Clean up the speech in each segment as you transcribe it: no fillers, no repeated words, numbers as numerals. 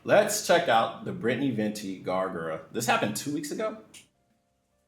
let's check out the Brittany Venti Gawr Gura. This happened 2 weeks ago?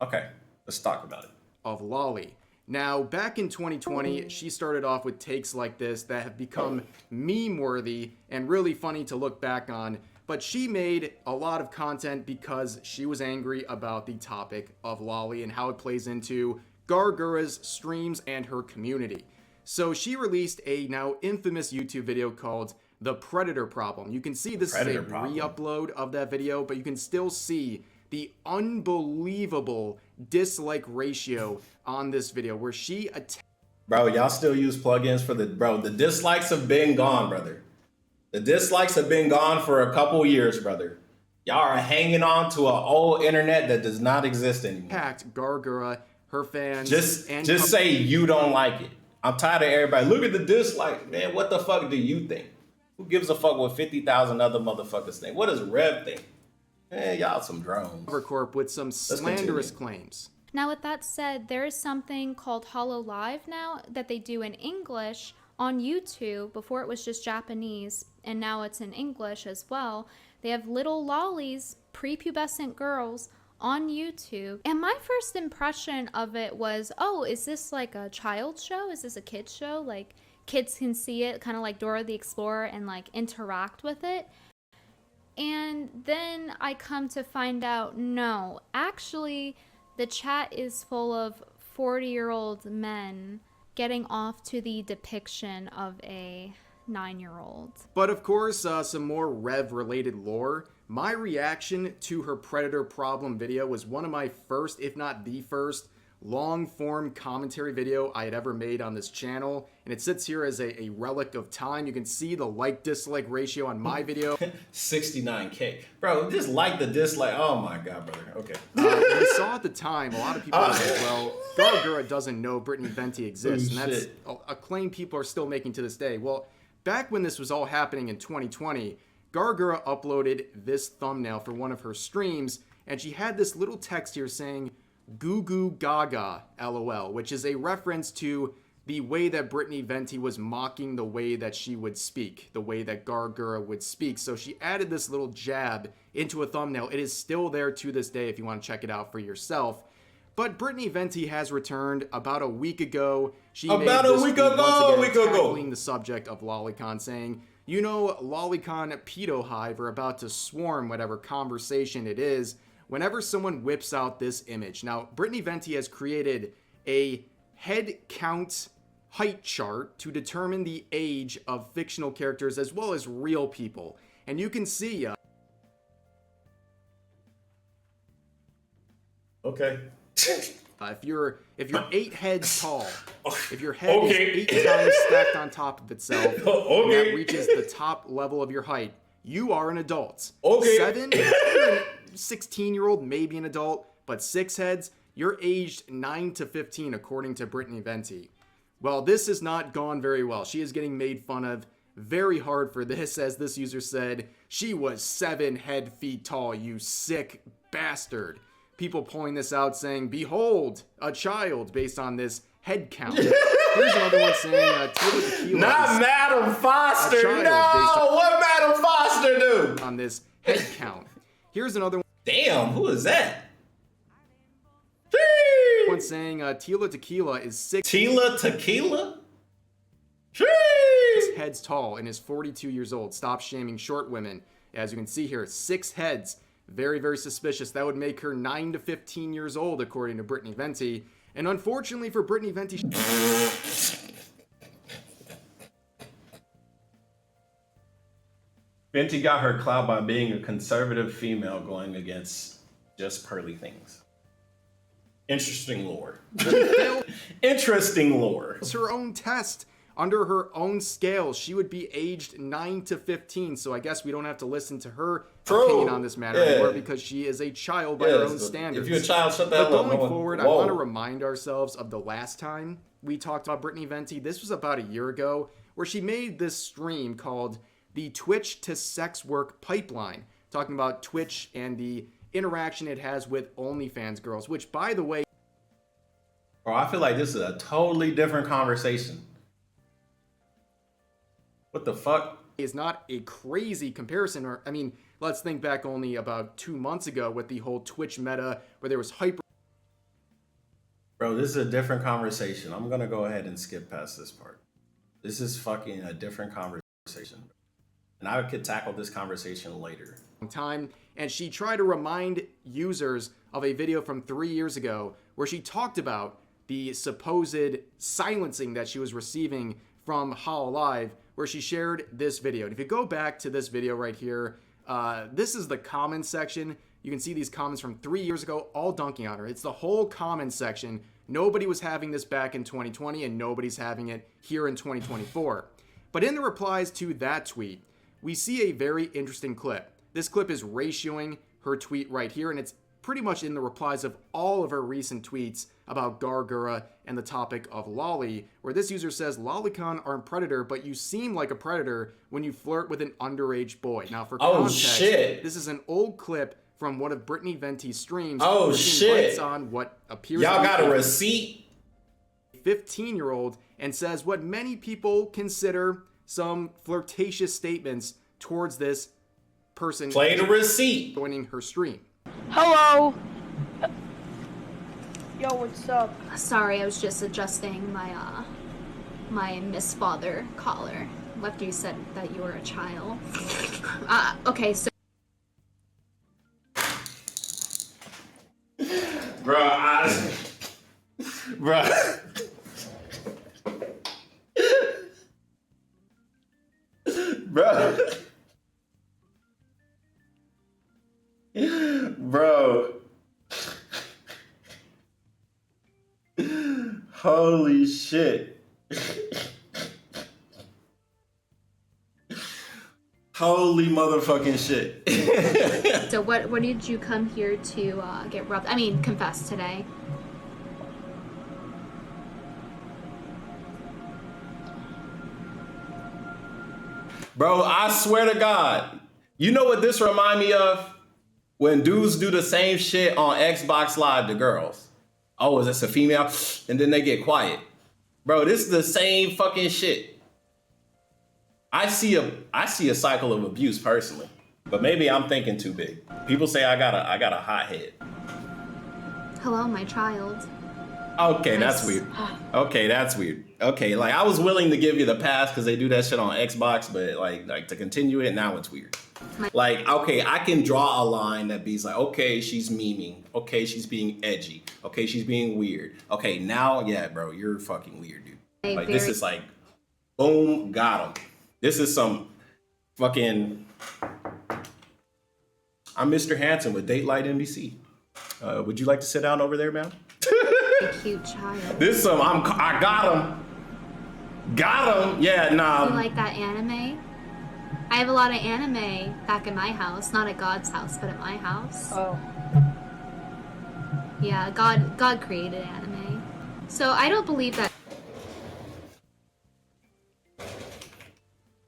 Okay, let's talk about it. Of Lolly. Now, back in 2020, she started off with takes like this that have become meme-worthy and really funny to look back on, but she made a lot of content because she was angry about the topic of Lolly and how it plays into Gawr Gura's streams and her community. So she released a now infamous YouTube video called The Predator Problem. You can see this is a re-upload of that video, but you can still see the unbelievable dislike ratio on this video where she Bro, y'all still use plugins for the dislikes have been gone, brother. The dislikes have been gone for a couple years, brother. Y'all are hanging on to an old internet that does not exist anymore. attacked Gawr Gura, her fans. Just say you don't like it. I'm tired of everybody. Look at the dislike, man. What the fuck do you think? Who gives a fuck what 50,000 other motherfuckers think? What does Rev think? Man, y'all some drones. Corp with some slanderous claims. Now, with that said, there is something called Hollow Live now that they do in English on YouTube. Before it was just Japanese, and now it's in English as well. They have little lollies, prepubescent girls on YouTube. And my first impression of it was, oh, is this like a child show? Is this a kid's show? Like, kids can see it, kind of like Dora the Explorer, and like interact with it. And then I come to find out, no, actually, the chat is full of 40-year-old men getting off to the depiction of a 9-year-old. But of course, some more Rev-related lore. My reaction to her Predator Problem video was one of my first, if not the first, long-form commentary video I had ever made on this channel, and it sits here as a relic of time. You can see the like-dislike ratio on my video. 69K. Bro, just like the dislike. Oh my god, brother. Okay. We saw at the time, a lot of people were like, well, Gawr Gura doesn't know Britney Venty exists, and that's a claim people are still making to this day. Well, back when this was all happening in 2020, Gawr Gura uploaded this thumbnail for one of her streams, and she had this little text here saying, "Goo goo gaga, lol," which is a reference to the way that Britney Venty was mocking the way that she would speak, the way that Gawr Gura would speak. So she added this little jab into a thumbnail. It is still there to this day if you want to check it out for yourself. But Britney Venty has returned about a week ago. She tackling the subject of Lolicon, saying, you know, Lolicon pedo hive are about to swarm whatever conversation it is whenever someone whips out this image. Now, Britney Venty has created a head count height chart to determine the age of fictional characters as well as real people. And you can see... okay. If you're 8 heads tall, if your head is 8 times stacked on top of itself, and that reaches the top level of your height, you are an adult. 7, you're a 16-year-old, maybe an adult, but 6 heads, you're aged 9 to 15, according to Brittany Venti. Well, this has not gone very well. She is getting made fun of very hard for this, as this user said, she was 7 feet tall, you sick bastard. People pulling this out saying, behold, a child, based on this head count. Here's another one saying, Tequila not Madam Foster, no! What Madam Foster do? On this head count. Here's another one. Damn, who is that? One saying, Tila Tequila is 6 Tequila? heads tall and is 42 years old. Stop shaming short women. As you can see here, 6 heads. Very, very suspicious. That would make her 9 to 15 years old, according to Brittany Venti. And unfortunately for Brittany Venti... Venti got her clout by being a conservative female going against just pearly things. Interesting lore. Interesting lore. It's her own test. Under her own scale, she would be aged 9 to 15, so I guess we don't have to listen to her opinion on this matter anymore because she is a child by her own standards. If you're a child, shut the hell up. But going forward, I want to remind ourselves of the last time we talked about Brittany Venti. This was about a year ago, where she made this stream called the Twitch to Sex Work Pipeline, talking about Twitch and the interaction it has with OnlyFans girls, which, by the way... Bro, I feel like this is a totally different conversation. What the fuck? is not a crazy comparison. Or, I mean, let's think back only about 2 months ago with the whole Twitch meta where there was hyper. Bro, this is a different conversation. I'm going to go ahead and skip past this part. This is fucking a different conversation. And I could tackle this conversation later. Time, and she tried to remind users of a video from 3 years ago where she talked about the supposed silencing that she was receiving from Hololive, where she shared this video. And if you go back to this video right here, this is the comments section. You can see these comments from 3 years ago, all dunking on her. It's the whole comments section. Nobody was having this back in 2020, and nobody's having it here in 2024. But in the replies to that tweet, we see a very interesting clip. This clip is ratioing her tweet right here, and it's pretty much in the replies of all of her recent tweets about Gawr Gura and the topic of lolly, where this user says, "Lolicon aren't predator, but you seem like a predator when you flirt with an underage boy." Now, for context, this is an old clip from one of Brittany Venty's streams. Oh, shit. On what appears Y'all got a receipt? 15-year-old, and says what many people consider some flirtatious statements towards this person. Play the receipt. Joining her stream. Hello. Yo, what's up? Sorry, I was just adjusting my Miss Father collar after you said that you were a child. Okay, so. Bro, bro. Bro. Bro. Holy shit. Holy motherfucking shit. So what did you come here to get rubbed? I mean, confess today. Bro, I swear to God. You know what this remind me of? When dudes do the same shit on Xbox Live to girls. Oh, is this a female? And then they get quiet. Bro, this is the same fucking shit. I see a cycle of abuse personally, but maybe I'm thinking too big. People say I got a hot head. Hello, my child. Okay, Nice. that's weird. Okay, that's weird. Okay, like I was willing to give you the pass because they do that shit on Xbox, but like to continue it, now it's weird. Like, okay, I can draw a line that be like, okay, she's memeing. Okay, she's being edgy. Okay, she's being weird. Okay, now, yeah, bro, you're fucking weird, dude. Like, this is like, boom, got him. This is some fucking, I'm Mr. Hanson with Datelite NBC. Would you like to sit down over there, ma'am? A cute child. This some, I got him. Got him. Yeah, nah. You like that anime? I have a lot of anime back in my house. Not at God's house, but at my house. Oh. Yeah, God created anime. So I don't believe that.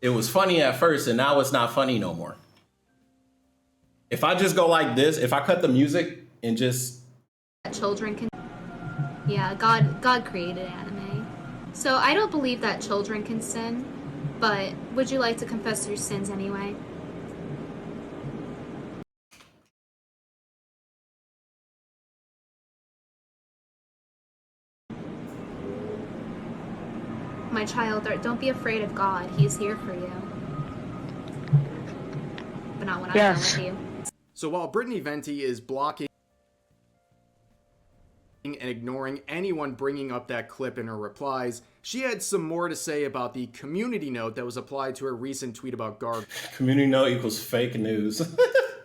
It was funny at first, and now it's not funny no more. If I just go like this, if I cut the music and just... Children can... Yeah, God created anime. So I don't believe that children can sin, but would you like to confess your sins anyway? My child, don't be afraid of God. He's here for you. But not when I'm done with you. So while Brittany Venti is blocking and ignoring anyone bringing up that clip in her replies, she had some more to say about the community note that was applied to her recent tweet about Gawr Community note equals fake news.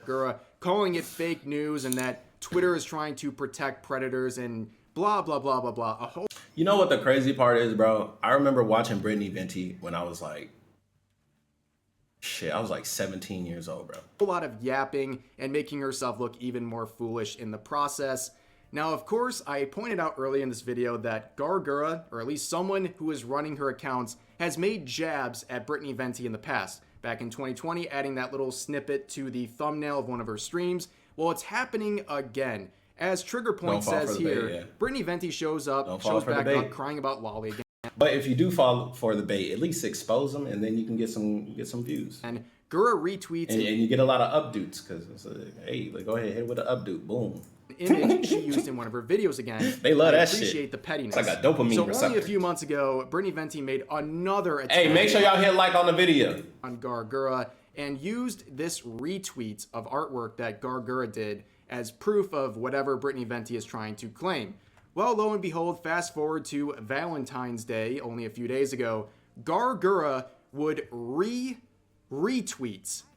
Gura, calling it fake news and that Twitter is trying to protect predators and blah, blah, blah, blah, blah. A whole... You know what the crazy part is, bro? I remember watching Brittany Venti when I was like, I was like 17 years old, bro. A lot of yapping and making herself look even more foolish in the process. Now, of course, I pointed out earlier in this video that Gawr Gura, or at least someone who is running her accounts, has made jabs at Brittany Venti in the past. Back in 2020, adding that little snippet to the thumbnail of one of her streams. Well, it's happening again. As Trigger Point says here, Brittany Venti shows back up crying about lolly again. But if you do fall for the bait, at least expose them, and then you can get some views. And Gura retweets and you get a lot of updates because it's like, hey, like, go ahead, hit with an update, boom. Image she used in one of her videos again. They love that appreciate shit. The pettiness. It's like a dopamine So receptor. only a few months ago, Brittany Venti made another attack. Hey, make sure y'all hit like on the video. On Gawr Gura, and used this retweet of artwork that Gawr Gura did as proof of whatever Brittany Venti is trying to claim. Well, lo and behold, fast forward to Valentine's Day, only a few days ago, Gawr Gura would retweet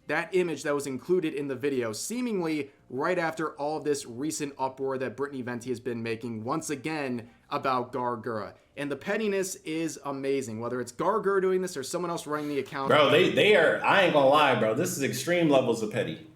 that image that was included in the video, seemingly right after all this recent uproar that Brittany Venti has been making once again about Gawr Gura. And the pettiness is amazing, whether it's Gawr Gura doing this or someone else running the account. Bro, they are, I ain't gonna lie, bro, this is extreme levels of petty.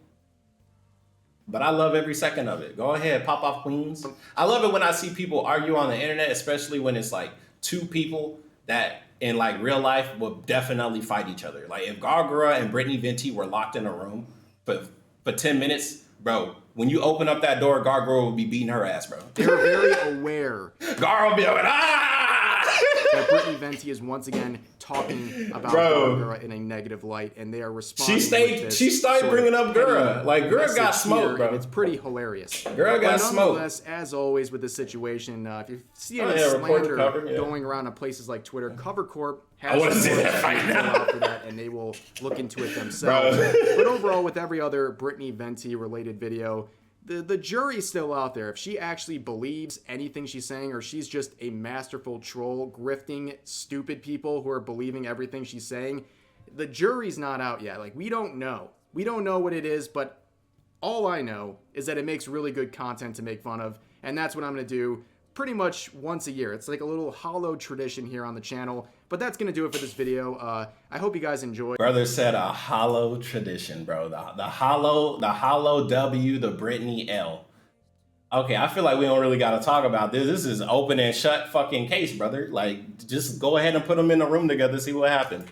But I love every second of it. Go ahead, pop off queens. I love it when I see people argue on the internet, especially when it's like two people that in like real life will definitely fight each other. Like if Gawr Gura and Brittany Venti were locked in a room for 10 minutes, bro, when you open up that door, Gawr Gura will be beating her ass, bro. They're very aware. Gawr will be like, that Brittany Venti is once again talking about Gawr Gura in a negative light, and they are responding. She started bringing up Gura. Like Gura got smoked, bro. It's pretty hilarious. Gura got smoked. Nonetheless, as always with this situation, if you see any slander going around on places like Twitter, Cover Corp has out for that, and they will look into it themselves. But overall, with every other Brittany Venti related video, the jury's still out there. If she actually believes anything she's saying, or she's just a masterful troll grifting stupid people who are believing everything she's saying, the jury's not out yet. Like, we don't know. We don't know what it is, but all I know is that it makes really good content to make fun of, and that's what I'm going to do pretty much once a year. It's like a little hollow tradition here on the channel, but that's going to do it for this video. I hope you guys enjoyed. Brother said a hollow tradition, bro. The hollow W, the Brittany L. Okay, I feel like we don't really got to talk about this. This is open and shut fucking case, brother. Like, just go ahead and put them in a room together, see what happens.